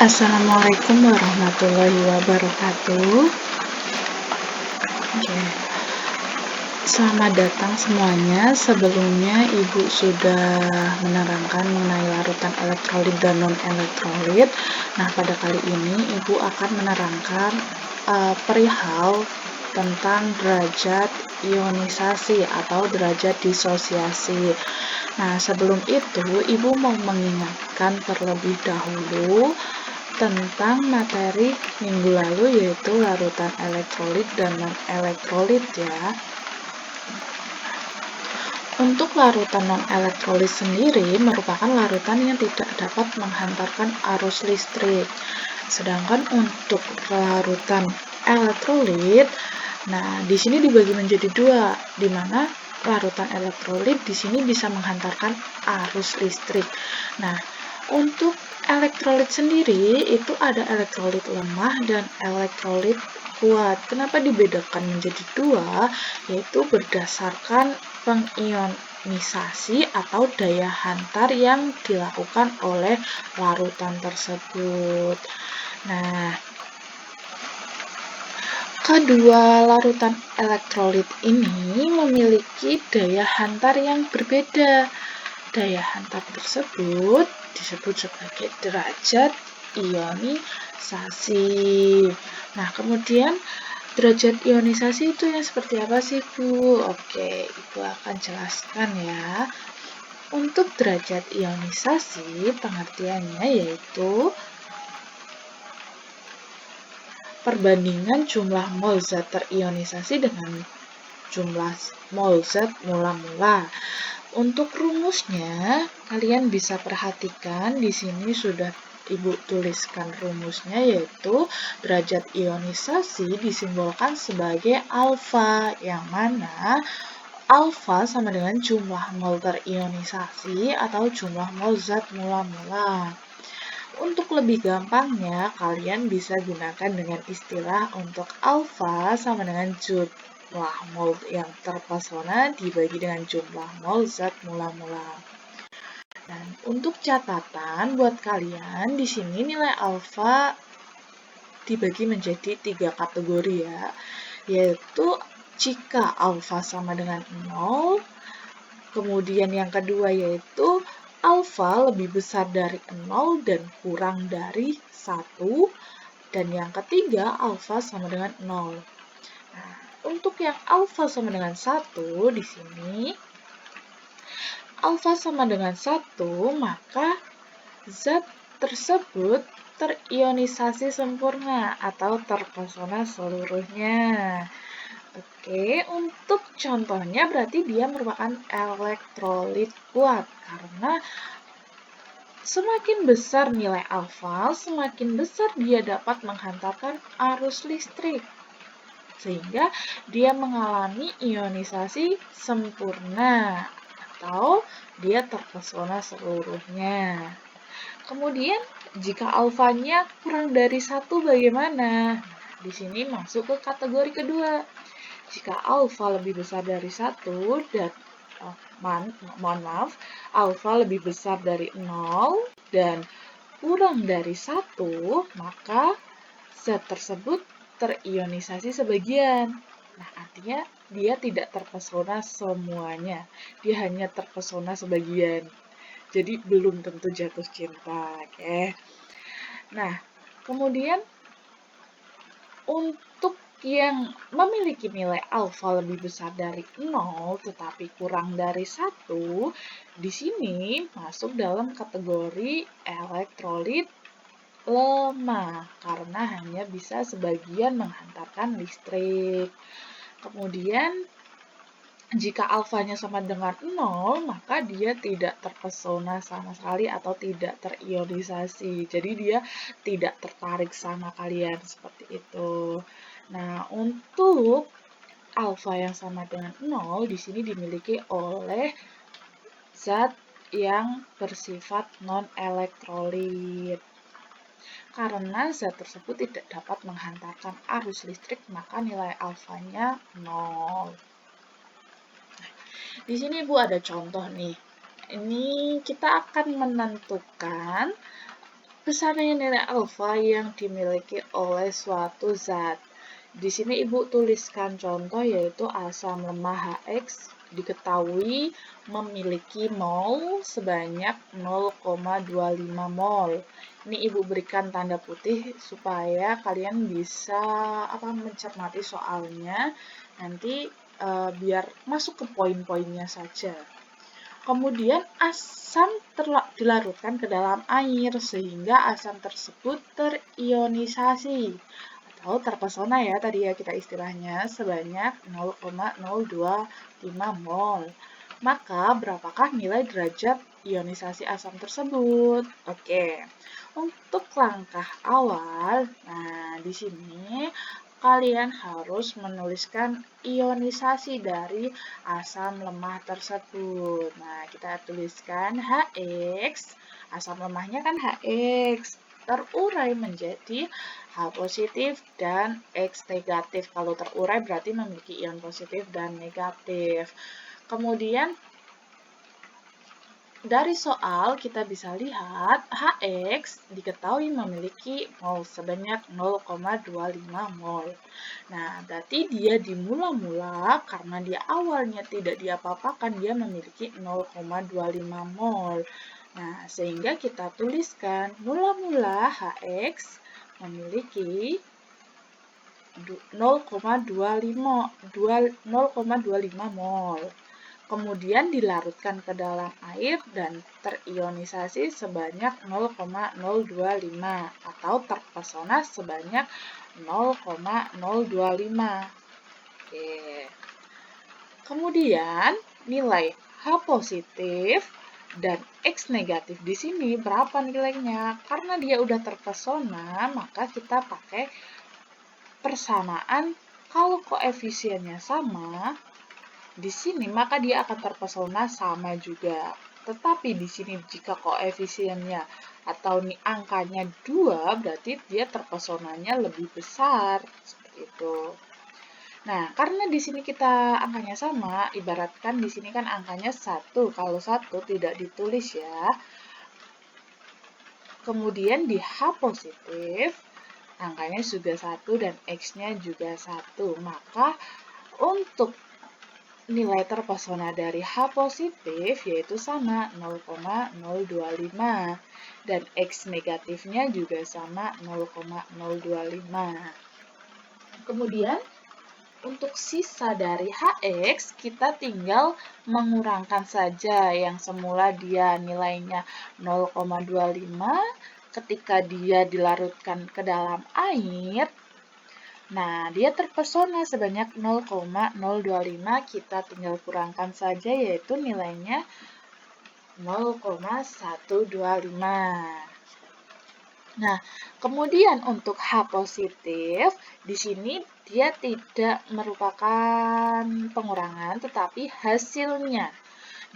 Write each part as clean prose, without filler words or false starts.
Assalamualaikum warahmatullahi wabarakatuh. Oke, selamat datang semuanya. Sebelumnya Ibu sudah menerangkan mengenai larutan elektrolit dan non-elektrolit. Nah, pada kali ini Ibu akan menerangkan perihal tentang derajat ionisasi atau derajat disosiasi. Nah, sebelum itu Ibu mau mengingatkan terlebih dahulu tentang materi minggu lalu, yaitu larutan elektrolit dan non-elektrolit ya. Untuk larutan non-elektrolit sendiri merupakan larutan yang tidak dapat menghantarkan arus listrik. Sedangkan untuk larutan elektrolit, nah di sini dibagi menjadi dua, di mana larutan elektrolit di sini bisa menghantarkan arus listrik. Nah, untuk elektrolit sendiri itu ada elektrolit lemah dan elektrolit kuat. Kenapa dibedakan menjadi dua? Yaitu berdasarkan pengionisasi atau daya hantar yang dilakukan oleh larutan tersebut. Nah, kedua larutan elektrolit ini memiliki daya hantar yang berbeda. Daya hantar tersebut disebut sebagai derajat ionisasi. Nah, kemudian derajat ionisasi itu yang seperti apa sih, Bu? Oke, Ibu akan jelaskan ya. Untuk derajat ionisasi, pengertiannya yaitu perbandingan jumlah mol zat terionisasi dengan jumlah mol zat mula-mula. Untuk rumusnya, kalian bisa perhatikan di sini sudah Ibu tuliskan rumusnya, yaitu derajat ionisasi disimbolkan sebagai alfa, yang mana alfa sama dengan jumlah mol terionisasi atau jumlah mol zat mula-mula. Untuk lebih gampangnya, kalian bisa gunakan dengan istilah untuk alfa sama dengan jumlah mol yang terpesona dibagi dengan jumlah mol zat mula-mula. Dan untuk catatan buat kalian, di sini nilai alfa dibagi menjadi 3 kategori ya, yaitu jika alfa sama dengan 0, kemudian yang kedua yaitu alfa lebih besar dari 0 dan kurang dari 1, dan yang ketiga alfa sama dengan 0. Nah, untuk yang alfa sama dengan 1 di sini alfa sama dengan 1, maka zat tersebut terionisasi sempurna atau terpesona seluruhnya. Oke, untuk contohnya berarti dia merupakan elektrolit kuat, karena semakin besar nilai alfa, semakin besar dia dapat menghantarkan arus listrik, sehingga dia mengalami ionisasi sempurna atau dia terpesona seluruhnya. Kemudian, jika alfanya kurang dari 1 bagaimana? Di sini masuk ke kategori kedua. Jika alfa lebih besar dari 1 dan alfa lebih besar dari 0 dan kurang dari 1, maka zat tersebut terionisasi sebagian. Nah, artinya dia tidak terpesona semuanya. Dia hanya terpesona sebagian. Jadi belum tentu jatuh cinta, oke. Nah, kemudian untuk yang memiliki nilai alfa lebih besar dari 0 tetapi kurang dari 1, di sini masuk dalam kategori elektrolit lemah karena hanya bisa sebagian menghantarkan listrik. Kemudian jika alfanya sama dengan 0, maka dia tidak terpesona sama sekali atau tidak terionisasi. Jadi dia tidak tertarik sama kalian seperti itu. Nah, untuk alfa yang sama dengan 0 di sini dimiliki oleh zat yang bersifat non-elektrolit. Karena zat tersebut tidak dapat menghantarkan arus listrik, maka nilai alfanya 0. Di sini Bu ada contoh nih. Ini kita akan menentukan besarnya nilai alfa yang dimiliki oleh suatu zat. Di sini Ibu tuliskan contoh yaitu asam lemah HX diketahui memiliki mol sebanyak 0,25 mol. Ini Ibu berikan tanda putih supaya kalian bisa mencermati soalnya. Nanti biar masuk ke poin-poinnya saja. Kemudian asam dilarutkan ke dalam air sehingga asam tersebut terionisasi atau terpesona ya tadi ya kita istilahnya sebanyak 0,025 mol. Maka berapakah nilai derajat ionisasi asam tersebut? Oke. Untuk langkah awal, nah di sini kalian harus menuliskan ionisasi dari asam lemah tersebut. Nah, kita tuliskan HX, asam lemahnya kan HX, terurai menjadi H positif dan X negatif. Kalau terurai berarti memiliki ion positif dan negatif. Kemudian dari soal kita bisa lihat HX diketahui memiliki mol sebanyak 0,25 mol. Nah, berarti dia di mula-mula karena dia awalnya tidak diapa-apakan dia memiliki 0,25 mol. Nah, sehingga kita tuliskan mula-mula HX memiliki 0,25 mol. Kemudian dilarutkan ke dalam air dan terionisasi sebanyak 0,025 atau terpesona sebanyak 0,025. Oke. Kemudian nilai H positif dan X negatif di sini berapa nilainya? Karena dia udah terpesona, maka kita pakai persamaan. Kalau koefisiennya sama, di sini maka dia akan terpesona sama juga. Tetapi di sini jika koefisiennya atau angkanya 2, berarti dia terpesonanya lebih besar. Seperti itu. Nah, karena di sini kita angkanya sama, ibaratkan di sini kan angkanya 1. Kalau 1 tidak ditulis ya. Kemudian di H positif, angkanya juga 1 dan X-nya juga 1. Maka untuk nilai terpesona dari H positif yaitu sama 0,025 dan X negatifnya juga sama 0,025. Kemudian untuk sisa dari HX kita tinggal mengurangkan saja yang semula dia nilainya 0,25 ketika dia dilarutkan ke dalam air. Nah, dia terpesona sebanyak 0,025, kita tinggal kurangkan saja yaitu nilainya 0,125. Nah, kemudian untuk H positif, di sini dia tidak merupakan pengurangan, tetapi hasilnya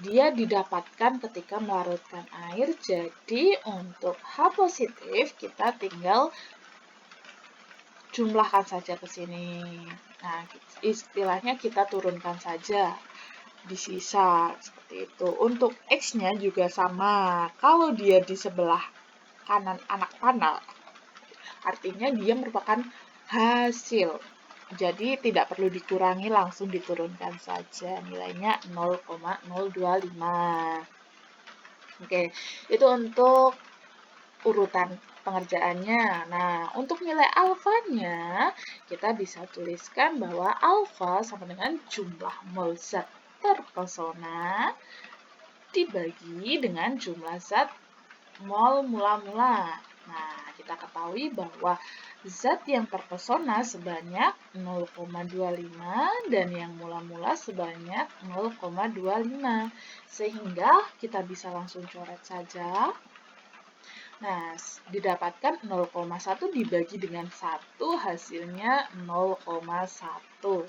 dia didapatkan ketika melarutkan air. Jadi, untuk H positif kita tinggal jumlahkan saja ke sini. Nah, istilahnya kita turunkan saja di sisa seperti itu. Untuk X-nya juga sama. Kalau dia di sebelah kanan anak panel, artinya dia merupakan hasil. Jadi tidak perlu dikurangi, langsung diturunkan saja. Nilainya 0,025. Oke, itu untuk urutan pengerjaannya. Nah, untuk nilai alfanya, kita bisa tuliskan bahwa alfa sama dengan jumlah mol zat terpesona dibagi dengan jumlah zat mol mula-mula. Nah, kita ketahui bahwa zat yang terpesona sebanyak 0,25 dan yang mula-mula sebanyak 0,25. Sehingga kita bisa langsung coret saja. Nah, didapatkan 0,1 dibagi dengan 1, hasilnya 0,1.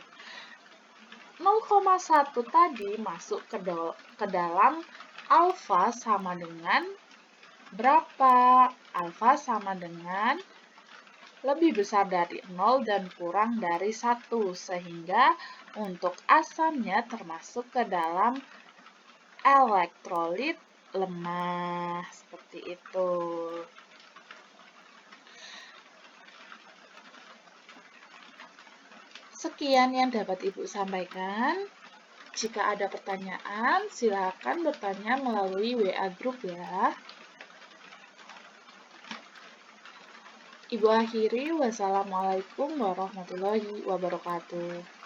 0,1 tadi masuk ke dalam alfa sama dengan berapa? Alfa sama dengan lebih besar dari 0 dan kurang dari 1, sehingga untuk asamnya termasuk ke dalam elektrolit lemah, seperti itu. Sekian yang dapat Ibu sampaikan. Jika ada pertanyaan, silakan bertanya melalui WA Group ya. Ibu akhiri, wassalamualaikum warahmatullahi wabarakatuh.